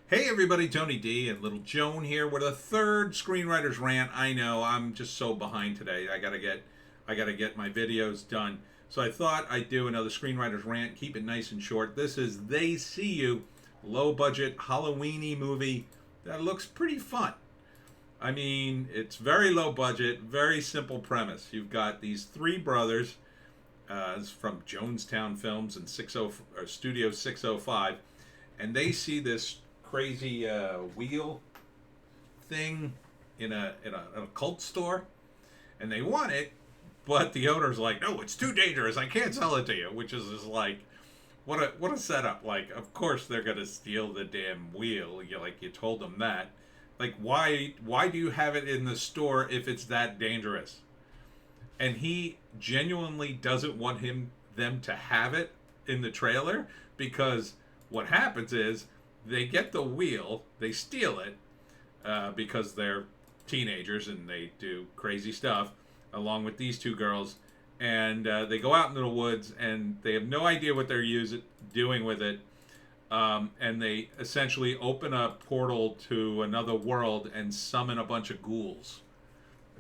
Hey everybody, Tony D and Little Joan here with a third Screenwriter's Rant. I know I'm just so behind today. I gotta get my videos done. So I thought I'd do another Screenwriter's Rant, keep it nice and short. This is They See You, low budget Halloweeny movie that looks pretty fun. I mean, it's very low budget, very simple premise. You've got these three brothers, it's from Jonestown Films and Studio 605, and they see this crazy wheel thing in a cult store, and they want it, but the owner's like, "No, it's too dangerous. I can't sell it to you." Which is just like, what a setup. Like, of course they're gonna steal the damn wheel. You told them that. Like, why do you have it in the store if it's that dangerous? And he genuinely doesn't want them to have it in the trailer, because what happens is they get the wheel, they steal it, because they're teenagers and they do crazy stuff along with these two girls, and they go out into the woods and they have no idea what they're doing with it, and they essentially open a portal to another world and summon a bunch of ghouls.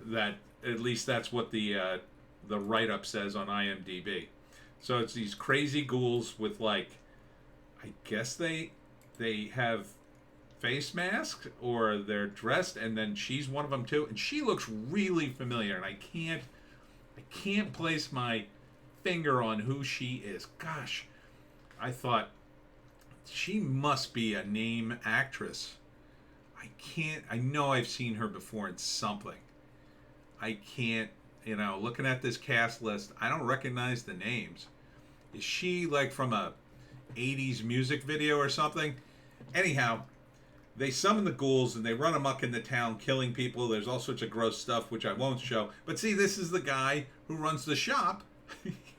That, at least that's what the write up says on IMDb. So it's these crazy ghouls with, like, I guess they have face masks, or they're dressed, and then she's one of them too, and she looks really familiar, and I can't place my finger on who she is. Gosh, I thought she must be a name actress. I know I've seen her before in something. I can't, looking at this cast list, I don't recognize the names. Is she like from a 80s music video or something? Anyhow, they summon the ghouls and they run amok in the town, killing people. There's all sorts of gross stuff, which I won't show. But see, this is the guy who runs the shop.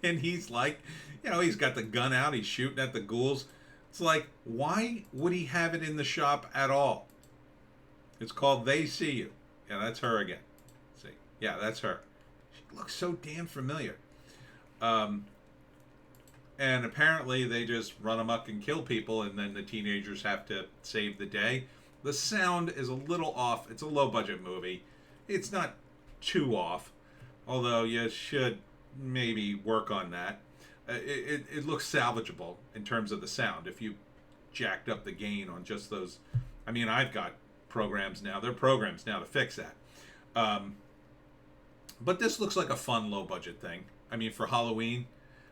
And he's like, he's got the gun out. He's shooting at the ghouls. It's like, why would he have it in the shop at all? It's called They See You. Yeah, that's her again. See? Yeah, that's her. She looks so damn familiar. And apparently they just run amok and kill people, and then the teenagers have to save the day. The sound is a little off. It's a low budget movie. It's not too off, although you should maybe work on that. It looks salvageable in terms of the sound if you jacked up the gain on just those. I mean, I've got programs now. There are programs now to fix that. But this looks like a fun low budget thing. I mean, for Halloween,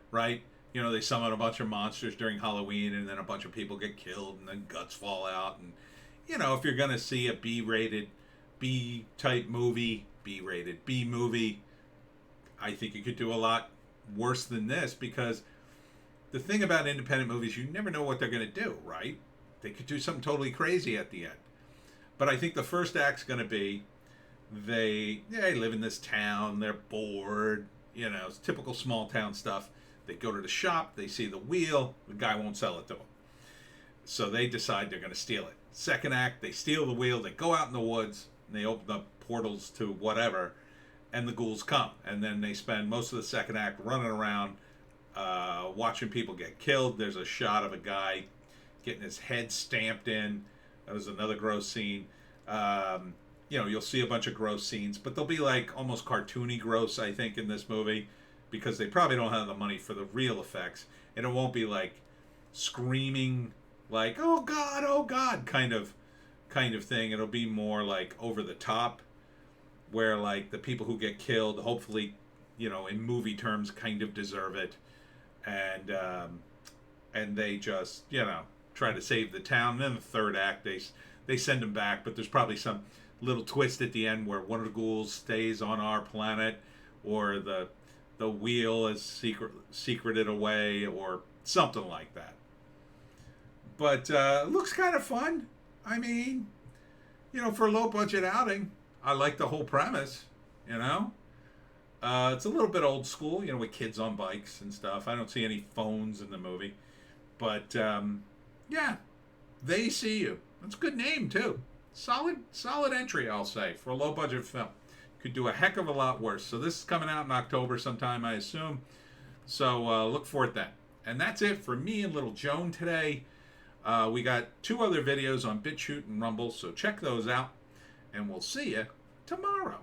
right? They summon a bunch of monsters during Halloween, and then a bunch of people get killed, and then guts fall out. And, if you're going to see a B-rated, B-type movie, B-rated B movie, I think you could do a lot worse than this, because the thing about independent movies, you never know what they're going to do, right? They could do something totally crazy at the end. But I think the first act's going to be, they live in this town, they're bored, it's typical small town stuff. They go to the shop, they see the wheel, the guy won't sell it to them. So they decide they're going to steal it. Second act, they steal the wheel, they go out in the woods, and they open up portals to whatever, and the ghouls come. And then they spend most of the second act running around, watching people get killed. There's a shot of a guy getting his head stamped in. That was another gross scene. You'll see a bunch of gross scenes, but they'll be like almost cartoony gross, I think, in this movie, because they probably don't have the money for the real effects, and it won't be like screaming like oh god kind of thing. It'll be more like over the top, where like the people who get killed, hopefully, in movie terms, kind of deserve it, and they just try to save the town. And then the third act, they send them back, but there's probably some little twist at the end where one of the ghouls stays on our planet, or the wheel is secreted away, or something like that. But it looks kind of fun. I mean, for a low budget outing, I like the whole premise. It's a little bit old school, with kids on bikes and stuff. I don't see any phones in the movie, but yeah, They See You. That's a good name too. Solid entry, I'll say, for a low budget film. Could do a heck of a lot worse. So this is coming out in October sometime, I assume. So look for it then. And that's it for me and Little Joan today. We got 2 other videos on Bitchute and Rumble, so check those out. And we'll see you tomorrow.